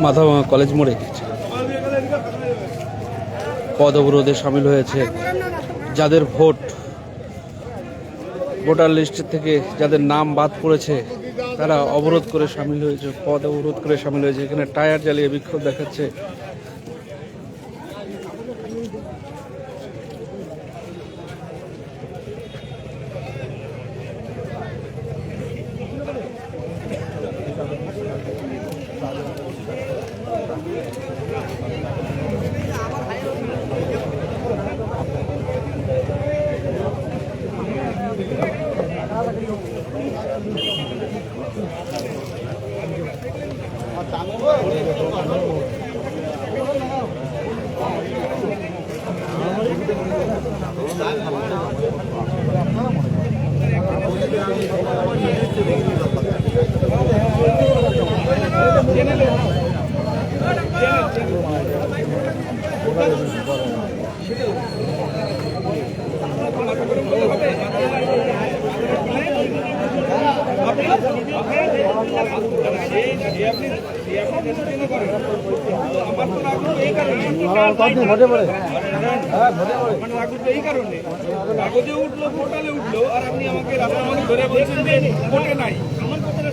Mathabhanga college মোড়ে পদ অবরোধে সামিল হয়েছে যাদের ভোটার লিস্ট থেকে যাদের নাম বাদ পড়েছে তারা অবরোধ করে সামিল হয়েছে, পদ অবরোধ করে সামিল হয়েছে। এখানে টায়ার জ্বালিয়ে বিক্ষোভ দেখাচ্ছে। কাগজে উঠলো, পোর্টালে উঠলো, আর আপনি আমাকে রাস্তার মধ্যে ধরে বলছেন যে ভোটে নাই। আমার কথাটা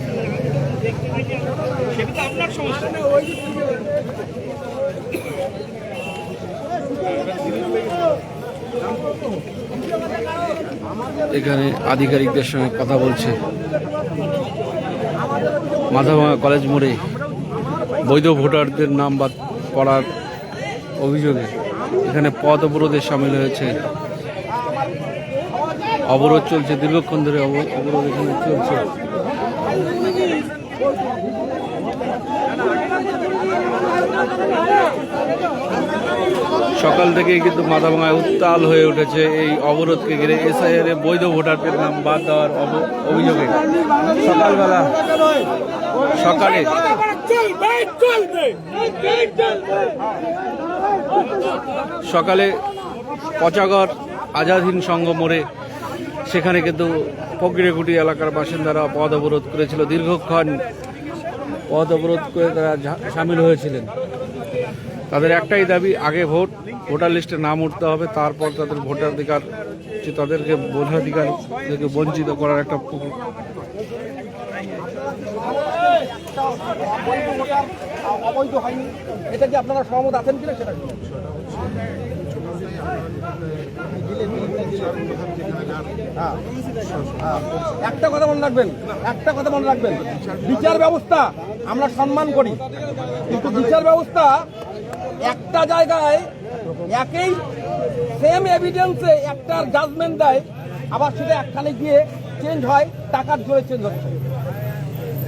সেটা তো আপনার সমস্যা না। এখানে আধিকারিকদের সঙ্গে কথা বলছে মাথাভাঙা কলেজ মোড়ে বৈধ ভোটারদের নাম বাদ পড়ার অভিযোগে এখানে পথ অবরোধে সামিল হয়েছে। অবরোধ চলছে, দীর্ঘক্ষণ ধরে অবরোধ এখানে চলছে। সকাল থেকেই কিন্তু মাথাভাঙায় উত্তাল হয়ে উঠেছে এই অবরোধকে ঘিরে। এসআইআর এ বৈধ ভোটারদের নাম বাদ দেওয়ার অভিযোগে সকালে পচাগড় আজাদ হিন্দ সংঘ মোড়ে সেখানে কিন্তু ফকিরেকুটি এলাকার বাসিন্দারা পথ অবরোধ করেছিল। দীর্ঘক্ষণ পথ অবরোধ করে তারা সামিল হয়েছিলেন। তাদের একটাই দাবি, আগে ভোটার লিস্টে নাম উঠতে হবে, তারপর তাদের ভোটাধিকার, তাদেরকে ভোটাধিকার থেকে বঞ্চিত করার একটা অবৈধ হয়নি। এটা কি আপনারা সহমত আছেন কিনা সেটা একটা কথা মনে রাখবেন, বিচার ব্যবস্থা আমরা সম্মান করি, কিন্তু বিচার ব্যবস্থা একটা জায়গায় একই সেম এভিডেন্সে একটা জাজমেন্ট দেয়, আবার সেটা একখানে গিয়ে চেঞ্জ হয়, টাকার জোরে চেঞ্জ হচ্ছে।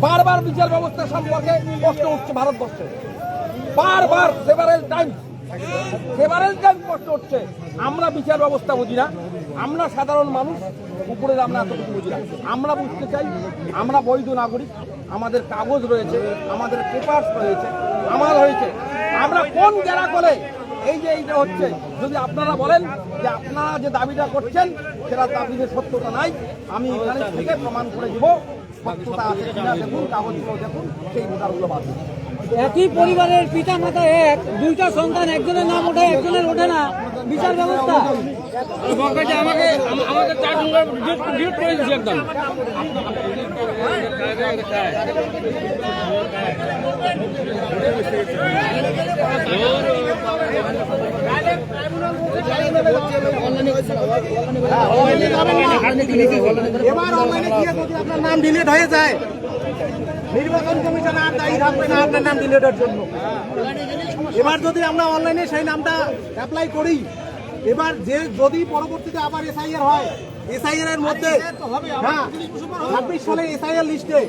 বারবার বিচার ব্যবস্থা সম্পর্কে কষ্ট হচ্ছে ভারতবর্ষে, বারবার সেভারেল টাইম কষ্ট হচ্ছে। আমরা বিচার ব্যবস্থা বুঝি না, আমরা সাধারণ মানুষ, উপরের আমরা এতটুকু বুঝি না। আমরা বুঝতে চাই, আমরা বৈধ নাগরিক, আমাদের কাগজ রয়েছে, আমাদের পেপারস রয়েছে, আমার হয়েছে, আমরা কোন যারা করে এই যে এইটা হচ্ছে। যদি আপনারা বলেন যে আপনারা যে দাবিটা করছেন সেটা দাবিতে সত্যতা নাই, আমি এখানে থেকে প্রমাণ করে দিব সত্যতা আছে কিনা, দেখুন কাগজগুলো দেখুন, সেই ভোটারগুলো বাদ দিন। একই পরিবারের পিতা মাতা এক, দুইটা সন্তান, একজনের নাম ওঠে একজনের ওঠে না, বিচার ব্যবস্থা আমাকে 4 ঘন্টা ডিউট করে দিয়েছি একদম। এবার অনলাইনে গিয়ে যদি আপনার নাম ডিলিট হয়ে যায়, নির্বাচন কমিশন আর দায়ী থাকবে না আপনার নাম ডিলিটের জন্য। এবার যদি আমরা অনলাইনে সেই নামটা অ্যাপ্লাই করি, এবার যে যদি পরবর্তীতে আবার এসআইআর হয়, এসআইআর এর মধ্যে 26 সালে এসআইআর লিস্টে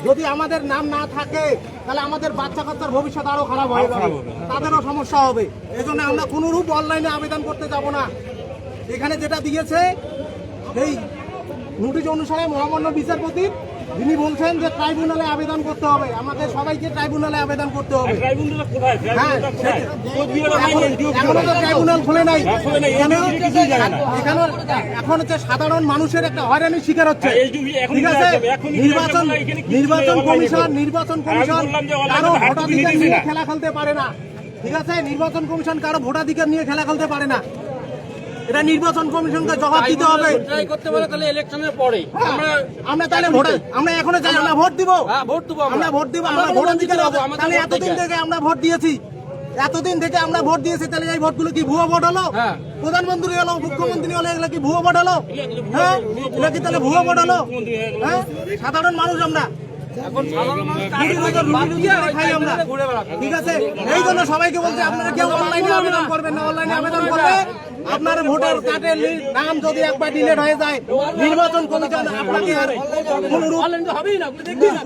যদি আমাদের নাম না থাকে, তাহলে আমাদের বাচ্চা কাচ্চার ভবিষ্যৎ আরো খারাপ হয়ে যাবে, তাদেরও সমস্যা হবে। এজন্য আমরা কোনোরূপ অনলাইনে আবেদন করতে যাব না। এখানে যেটা দিয়েছে সেই নোটিশ অনুসারে মহামান্য বিচারপতি তিনি বলছেন যে ট্রাইব্যুনালে আবেদন করতে হবে, আমাদের সবাইকে ট্রাইব্যুনালে আবেদন করতে হবে। হ্যাঁ, এখনো তো ট্রাইব্যুনাল খোলে নাই। এখন হচ্ছে সাধারণ মানুষের একটা হয়রানির শিকার হচ্ছে। ঠিক আছে, নির্বাচন কমিশন কারো ভোটাধিকার নিয়ে খেলা খেলতে পারে না। ঠিক আছে, নির্বাচন কমিশন কারো ভোটাধিকার নিয়ে খেলা খেলতে পারে না। এটা নির্বাচন কমিশনকে জবাব দিতে হবে। ট্রাই করতে পারে তাহলে ইলেকশনের পরে আমরা তাহলে আমরা এখনো চাই, আমরা ভোট দিব, ভোট দেবো আমরা ভোট দিব, আমরা ভোটাধিকার হবে। তাহলে এতদিন থেকে আমরা ভোট দিয়েছি, তাহলে এই ভোটগুলো কি ভুয়ো ভোট হলো? প্রধানমন্ত্রী হলো, মুখ্যমন্ত্রী হলো, এগুলো কি ভুয়ো ভোট হলো? হ্যাঁ, এগুলো কি তাহলে ভুয়ো ভোট হলো? হ্যাঁ, সাধারণ মানুষ আমরা খাই আমরা। ঠিক আছে, এই জন্য সবাইকে বলতে আপনারা কেউ অনলাইনে আবেদন করবেন না। অনলাইনে আবেদন করলে আপনার ভোটার কার্ডের নাম যদি একবার ডিলিট হয়ে যায়, নির্বাচন কমিশন আপনাকে আর কোনরূপ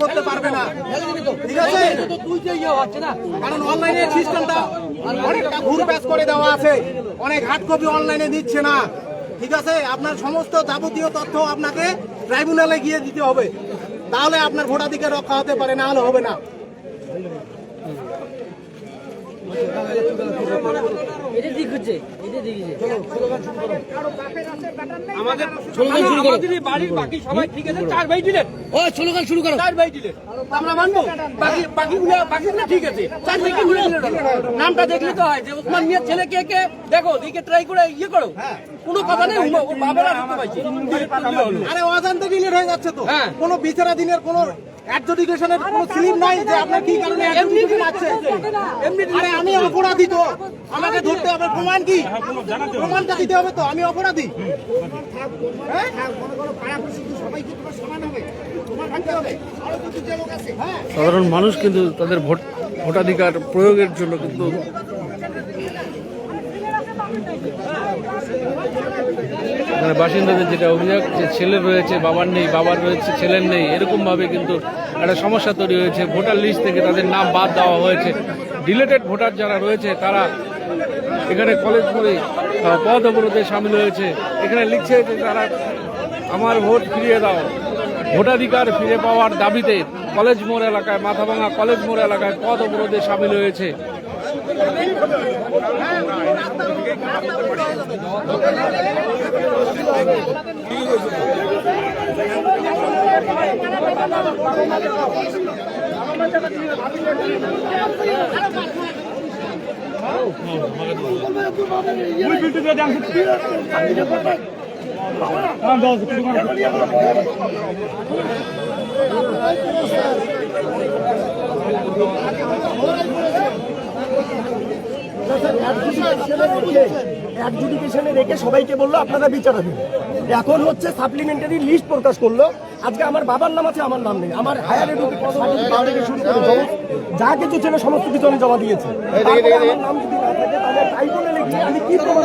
করতে পারবে না। ঠিক আছে, কারণ অনলাইনের সিস্টেমটা অনেকটা ঘুরপ্যাচ করে দেওয়া আছে, অনেক হার্ড কপি অনলাইনে দিচ্ছে না। ঠিক আছে, আপনার সমস্ত যাবতীয় তথ্য আপনাকে ট্রাইব্যুনালে গিয়ে দিতে হবে, তাহলে আপনার ভোটাধিকার রক্ষা হতে পারে, না হলে হবে না। আমাদের বাড়ির বাকি সবাই ঠিক আছে, 4 ভাই দিলেন। স্লোগান শুরু করো, 4 ভাই দিলেন, আমরা মানবো। বাকিগুলো ঠিক আছে, 4 ভাই কি ভুলে দিলেন? নামটা দেখলে তো হয় যে ওসমান মিয়ার ছেলে কে কে, দেখো দিকে ট্রাই করে ইয়ে করো। কোনো কথা নেই, ওর বাবারা ঢুকতে পাইছে। আরে অজান্তে ডিলিট হয়ে যাচ্ছে তো, কোনো বিচারাধীনের কোনো অ্যাডজুডিকেশনের কোনো স্লিপ নাই যে আপনার কি কারণে অ্যাডজুডিকেশন আছে। আরে আমি অপরাধী, তো আমাকে ধরতে হবে, প্রমাণ কি? প্রমাণটা দিতে হবে তো আমি অপরাধী। সাধারণ মানুষ কিন্তু তাদের ভোটাধিকার প্রয়োগের জন্য কিন্তু মানে বাসিন্দাদের যেটা অভিযোগ, যে ছেলে রয়েছে বাবার নেই, বাবার রয়েছে ছেলের নেই, এরকম ভাবে কিন্তু একটা সমস্যা তৈরি হয়েছে। ভোটার লিস্ট থেকে তাদের নাম বাদ দেওয়া হয়েছে। ডিলেটেড ভোটার যারা রয়েছে তারা এখানে কলেজ মোড়ে পদ অবরোধে সামিল হয়েছে। এখানে লিখছে যে তারা আমার ভোট ফিরিয়ে দাও, ভোটাধিকার ফিরে পাওয়ার দাবিতে কলেজ মোড় এলাকায়, মাথাভাঙা কলেজ মোড় এলাকায় পদ অবরোধে সামিল হয়েছে। অ্যাডজুডিকেশনে রেখে সবাইকে বললো আপনারা বিচারাধীন। এখন হচ্ছে সাপ্লিমেন্টারি লিস্ট প্রকাশ করলো। আজকে আমার বাবার নাম আছে, আমার নাম নেই। আমার হায়ার এডুকেশন থেকে শুরু করে যা কিছু ছিল সমস্ত কিছু আমি জমা দিয়েছি। আমার নাম যদি না থাকে তাহলে ট্রাইব্যুনালে গিয়ে আমি কি প্রমাণ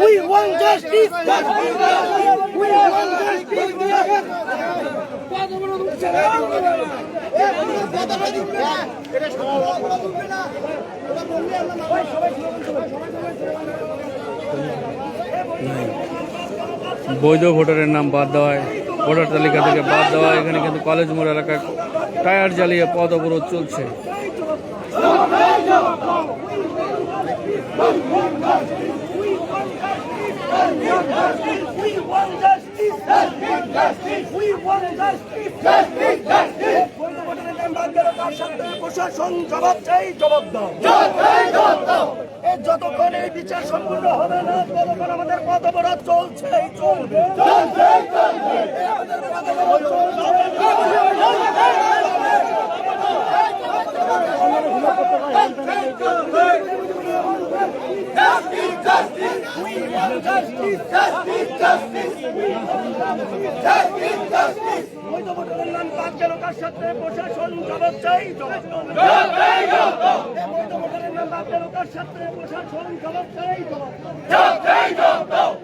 We want justice. We want বৈধ ভোটারের নাম বাদ দেওয়ায়, ভোটার তালিকা থেকে বাদ দেওয়া, এখানে কিন্তু কলেজ মোড় এলাকায় টায়ার জ্বালিয়ে পদ অবরোধ চলছে। প্রশাসন জবাব চাই, জবাব দাও। যতক্ষণ এই বিচার সম্পূর্ণ হবে না ততক্ষণ আমাদের পথ অবরোধ চলছেই চলবে। বৈধ ভোটারের নাম বাদ গেল কার সাথে প্রশাসন জবাব চাই জবাব বৈধ ভোটারের নাম বাদ গেল কার সাথে প্রশাসন জবাব চাই জবাব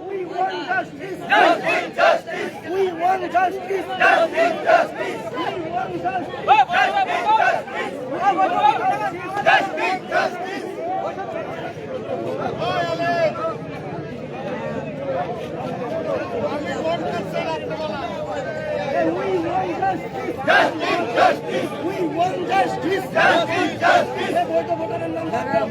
We want justice. We want justice. We want justice. বৈধ ভোটারের নাম বাদ গেল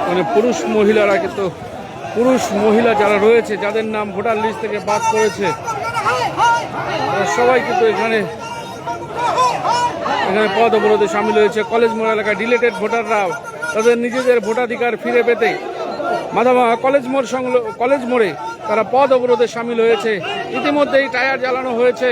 মানে পুরুষ মহিলারা কিন্তু পুরুষ মহিলা যারা রয়েছে যাদের নাম ভোটার লিস্ট থেকে বাদ করেছে তারা সবাই কিন্তু এখানে পদ অবরোধে সামিল হয়েছে। কলেজ মোড় এলাকায় ডিলেটেড ভোটাররা তাদের নিজেদের ভোটাধিকার ফিরে পেতে মাধামা কলেজ মোড়ে তারা পদ অবরোধে সামিল হয়েছে। ইতিমধ্যেই টায়ার জ্বালানো হয়েছে।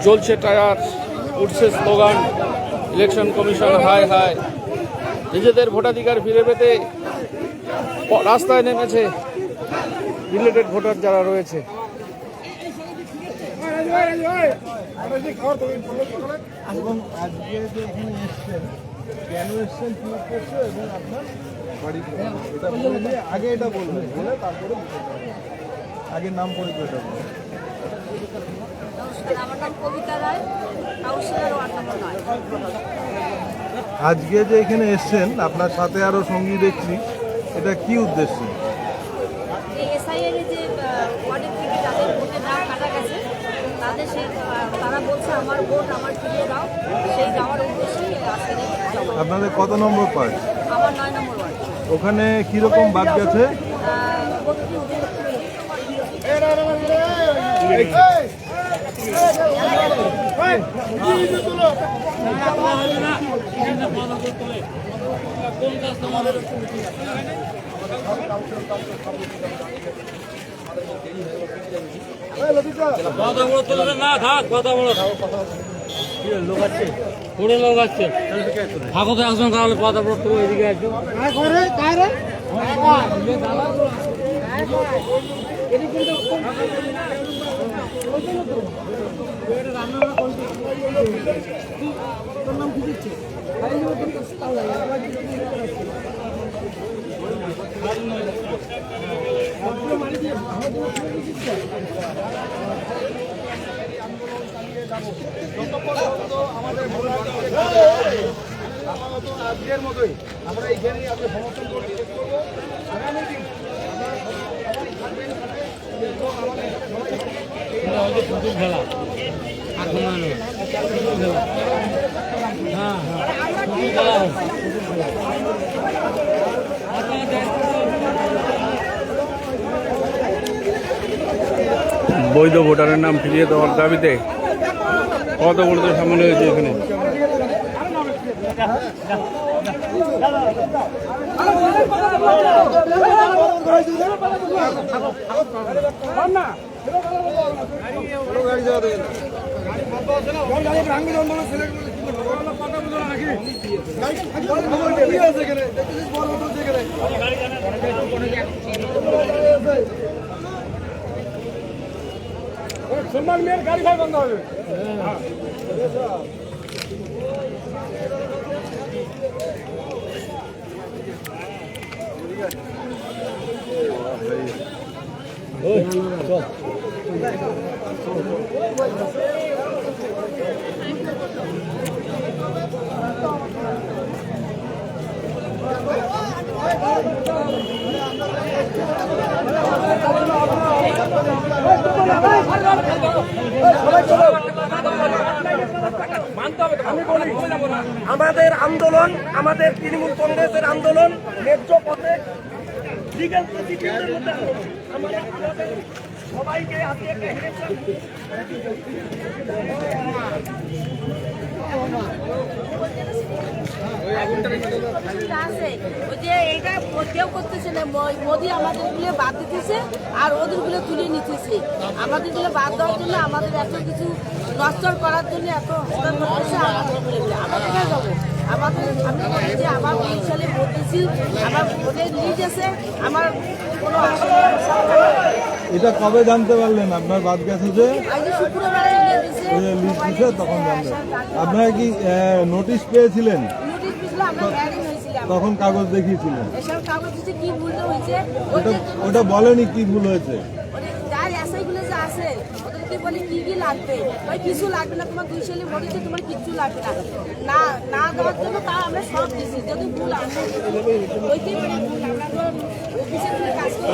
চলছে টায়ার, উঠছে স্লোগান, ইলেকশন কমিশন হায় হায়। নিজেদের ভোটাধিকার ফিরে পেতে রাস্তায় নেমেছে রিলেটেড ভোটার যারা রয়েছে। এবং আজকে যে এখানে এসছেন, কেন এসছেন, কি উদ্দেশ্য এবং আপনার বাড়ি কোথায়? এটা বলে আগে এটা বলবেন, বলে তারপরে আগের নাম পরিচয়টা বলবেন। আমার নাম কবিতা রায়, কাউন্সিলর ওয়ার্ড নম্বর 9। আজকে যে এখানে এসছেন, আপনার সাথে আরো সঙ্গী দেখছি, এটা কি উদ্দেশ্য? এই এসআইআর যে ওয়ার্ডের থেকে যাদের ভোটের নাম কাটা গেছে তাদের সেই তারা বলছে আমার ভোট আমার ফিরিয়ে দাও, সেই যাওয়ার উদ্দেশ্যে আজকে জমা। আপনাদের কত নম্বর পার্ট? আমার 9 নম্বর ওয়ার্ড। ওখানে কিরকম বাদ গেছে? প্রতিটি আজকের মতোই আমরা এইখানেই আপনার সমর্থন করছি, করবো আগামী দিন বৈধ ভোটারের নাম ফিরিয়ে দেওয়ার দাবিতে কত বড় সামনে হয়েছে এখানে। সম্মান মেয়ের গাড়ি ভাই বন্ধ হবে। আমাদের আন্দোলন, আমাদের তৃণমূল কংগ্রেসের আন্দোলন ন্যায্য পথে লিগ্যাল প্রসিডিউরের মধ্যে আমাদের সবাইকে আজকে একটা আছে ওই যে এইটা কেউ করতেছে না, মোদি আমাদের গুলো বাদ দিতেছে আর ওদের গুলো তুলে নিতেছে। আমাদের গুলো বাদ দেওয়ার জন্য, আমাদের এত কিছু নষ্ট করার জন্য এত হস্তান্তর করছে আমাদের গুলো। আমরা কোথায় যাবো? আমাদের আমি বলি যে আমার 2 সালে ভোট দিয়েছি, আমার ভোটের লিজ আছে, আমার কোনো এটা কবে জানতে পারলেন আপনার বাদ গেছে? যে শুক্রবারে লিস্ট দিছে তখন জানলেন। আপনারা কি নোটিশ পেয়েছিলেন? নোটিশ দিয়েছিল, আমরা হ্যারিং হয়েছিলাম, তখন কাগজ দেখিয়েছিলেন? এসব কাগজ দিচ্ছে কি ভুল হয়েছে ওটা বলেনি কি ভুল হয়েছে? যার এসআই গুলো যে আছে ওদেরকে বলে কি কি লাগবে, ভাই কিছু লাগবে না, তোমার 2 সালে ভোট দিচ্ছে, তোমার কিচ্ছু লাগবে না, না না দেওয়ার জন্য তা আমরা সব দিচ্ছি। যদি ভুল আসে ওইটাই মানে ভুল, আমরা তো অফিসে কাজ করি